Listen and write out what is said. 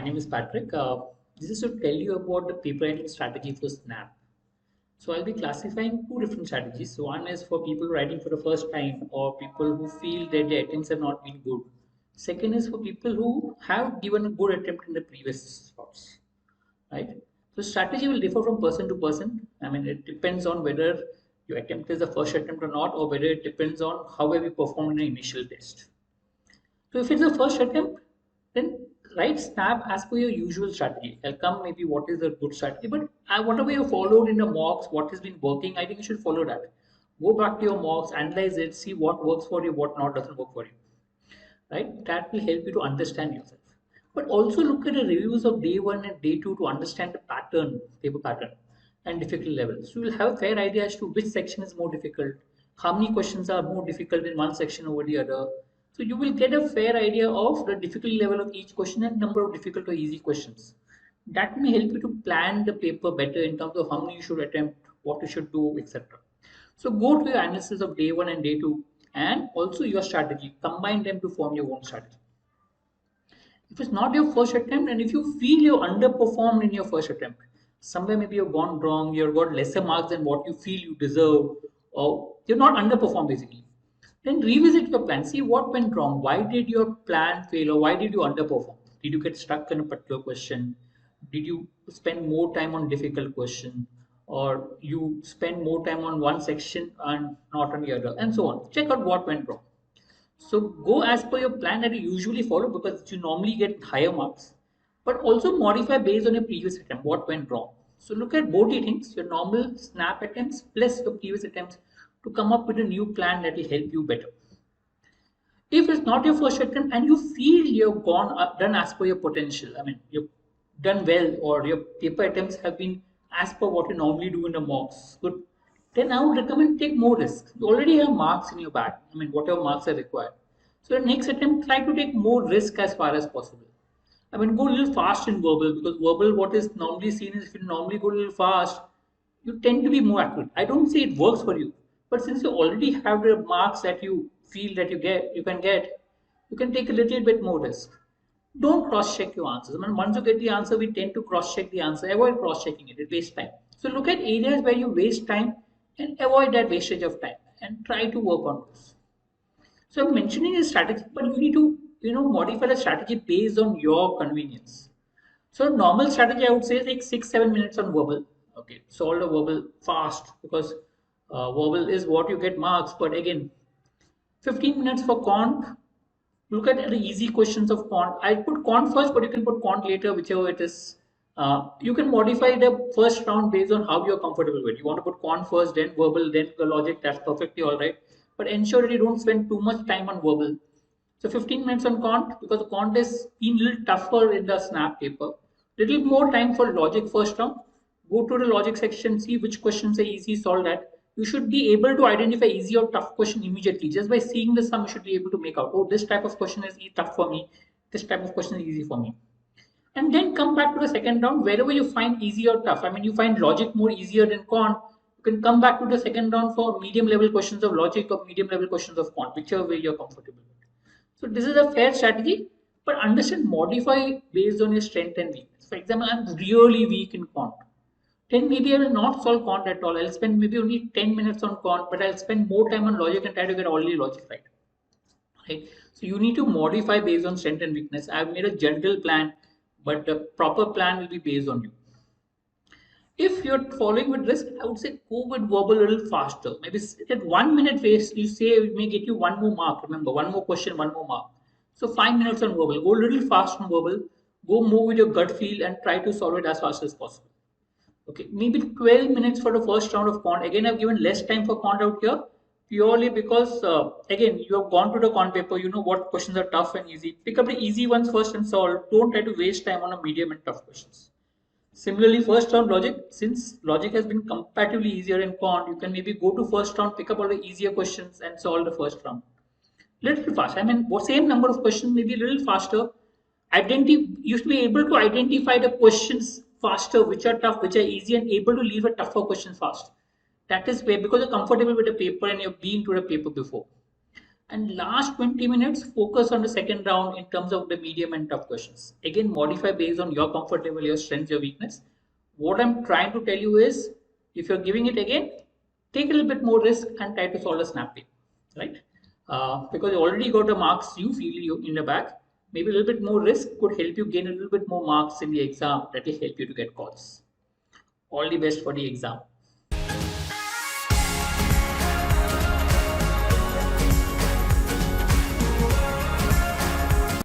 name is Patrick. This is to tell you about the paper writing strategy for SNAP. So I'll be classifying two different strategies. So one is for people writing for the first time or people who feel that their attempts have not been good. Second is for people who have given a good attempt in the previous slots, right? So strategy will differ from person to person. I mean, it depends on whether your attempt is the first attempt or not, or whether it depends on how have you performed in the initial test. So if it's the first attempt, then write snap as per your usual strategy. I'll come maybe what is a good strategy, but whatever you followed in the mocks, what has been working, I think you should follow that. Go back to your mocks, analyze it, see what works for you, what not doesn't work for you. Right? That will help you to understand yourself. But also look at the reviews of day one and day two to understand the pattern, paper pattern, and difficulty levels. So you'll have a fair idea as to which section is more difficult, how many questions are more difficult in one section over the other. So you will get a fair idea of the difficulty level of each question and number of difficult or easy questions. That may help you to plan the paper better in terms of how many you should attempt, what you should do, etc. So go to your analysis of day one and day two and also your strategy. Combine them to form your own strategy. If it's not your first attempt and if you feel you underperformed in your first attempt, somewhere maybe you've gone wrong, you've got lesser marks than what you feel you deserve, or you're not underperformed basically, then revisit your plan. See what went wrong. Why did your plan fail or why did you underperform? Did you get stuck in a particular question? Did you spend more time on difficult question? Or you spend more time on one section and not on the other, and so on. Check out what went wrong. So go as per your plan that you usually follow because you normally get higher marks, but also modify based on your previous attempt, what went wrong. So look at both the things, your normal snap attempts plus your previous attempts to come up with a new plan that will help you better. If it's not your first attempt and you feel you've done as per your potential, I mean, you've done well or your paper attempts have been as per what you normally do in the mocks, good, then I would recommend take more risks. You already have marks in your bag. I mean, whatever marks are required. So the next attempt, try to take more risk as far as possible. I mean, go a little fast in verbal because verbal, what is normally seen is if you normally go a little fast, you tend to be more accurate. I don't say it works for you, but since you already have the marks that you feel that you can take a little bit more risk. Don't cross-check your answers. I mean, once you get the answer, we tend to cross-check the answer. Avoid cross-checking it. It wastes time. So look at areas where you waste time and avoid that wastage of time and try to work on those. So I'm mentioning a strategy, but you need to modify the strategy based on your convenience. So normal strategy I would say is like 6-7 minutes on verbal. Okay, solve the verbal fast because verbal is what you get marks. But again, 15 minutes for quant. Look at the easy questions of quant. I put quant first, but you can put quant later, whichever it is. You can modify the first round based on how you're comfortable with. You want to put quant first, then verbal, then the logic. That's perfectly all right. But ensure that you don't spend too much time on verbal. So 15 minutes on quant because the quant is been a little tougher in the snap paper. Little more time for logic first round. Go to the logic section, see which questions are easy, solve that. You should be able to identify easy or tough question immediately. Just by seeing the sum, you should be able to make out, oh, this type of question is tough for me. This type of question is easy for me. And then come back to the second round, wherever you find easy or tough. I mean, you find logic more easier than quant. You can come back to the second round for medium level questions of logic or medium level questions of quant, whichever way you're comfortable with. So this is a fair strategy, but understand, modify based on your strength and weakness. For example, I'm really weak in quant. Then maybe I will not solve quant at all. I'll spend maybe only 10 minutes on quant, but I'll spend more time on logic and try to get all the logic right. Right? So you need to modify based on strength and weakness. I've made a general plan, but the proper plan will be based on you. If you're following with risk, I would say go with verbal a little faster. Maybe at 1 minute race, you say it may get you one more mark. Remember, one more question, one more mark. So 5 minutes on verbal. Go a little fast on verbal. Go more with your gut feel and try to solve it as fast as possible. Okay, maybe 12 minutes for the first round of quant. Again, I've given less time for quant out here purely because, again, you have gone to the quant paper. You know what questions are tough and easy. Pick up the easy ones first and solve. Don't try to waste time on a medium and tough questions. Similarly, first round logic, since logic has been comparatively easier in quant, you can maybe go to first round, pick up all the easier questions and solve the first round. Little fast. I mean, same number of questions, maybe a little faster. You should be able to identify the questions faster, which are tough, which are easy, and able to leave a tougher question fast. That is where, because you're comfortable with the paper and you've been to the paper before. And last 20 minutes, focus on the second round in terms of the medium and tough questions. Again, modify based on your comfort level, your strengths, your weakness. What I'm trying to tell you is, if you're giving it again, take a little bit more risk and try to solve a snap paper, right? Because you already got the marks you feel you in the back. Maybe a little bit more risk could help you gain a little bit more marks in the exam that will help you to get calls. All the best for the exam.